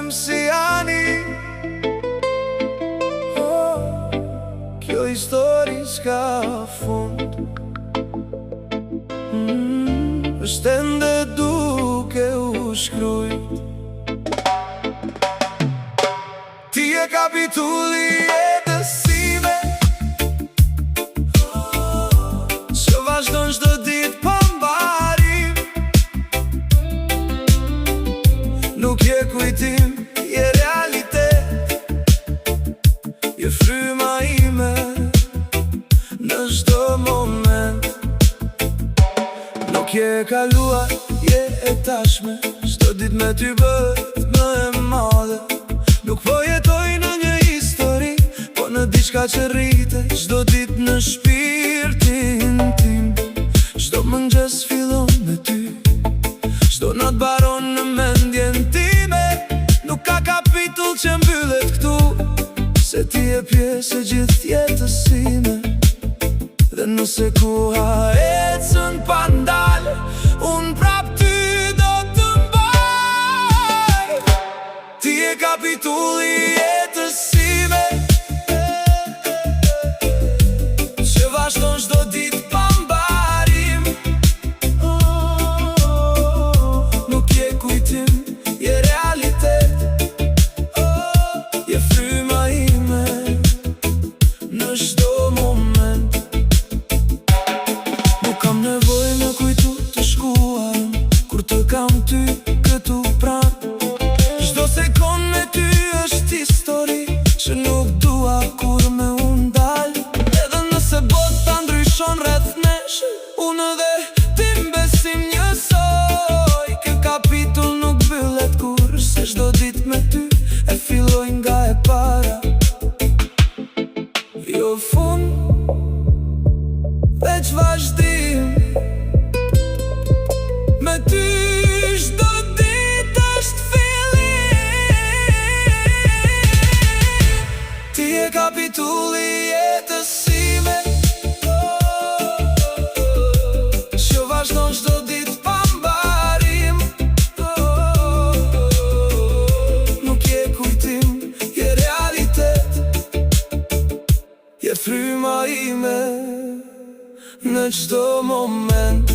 MC-ani, kjo histori s'ka fund. Është ende duke u shkrujt. Ti e kapitulli jetës sime, që vazhdon çdo ditë pa mbarim. Nuk je kujtim, je realitet, je fryma ime në çdo moment. Nuk je kaluar, je e tashme, çdo ditë me ty bëhet më e madhe. Nuk po jetoj në një histori, po në diçka që rrite çdo ditë në shpirtin tim. Çdo mëngjes fillon me ty, çdo natë baron në mendjen time. Nuk ka kapitull që mbyllet këtu, se ti e pjesë e gjithë jetës sime. Dhe nëse koha ecën pa ndalë, unë prap ty do të mbaj. Ti e kapitulli jetës sime, që vazhdon çdo ditë pa mbarim. Nuk je kujtim, je realitet, je fryma ime në çdo moment. Nuk kam nevojë me kujtu të shkuarën, kur të kam ty këtu pranë. Çdo sekond me ty është histori, që nuk dua kur me unë dal. Edhe nëse bota ndryshon rreth nesh, unë dhe ti besim njësoj. Ky kapitull nuk mbyllet kur, se çdo ditë me ty e filloj nga e para. Jo fund, veç vazhdim. Me ty çdo ditë është fillim. Ti e kapitulli jetës sime, që vazhdon çdo ditë pa mbarim. Nuk je kujtim, je realitet, je fryma ime në çdo moment.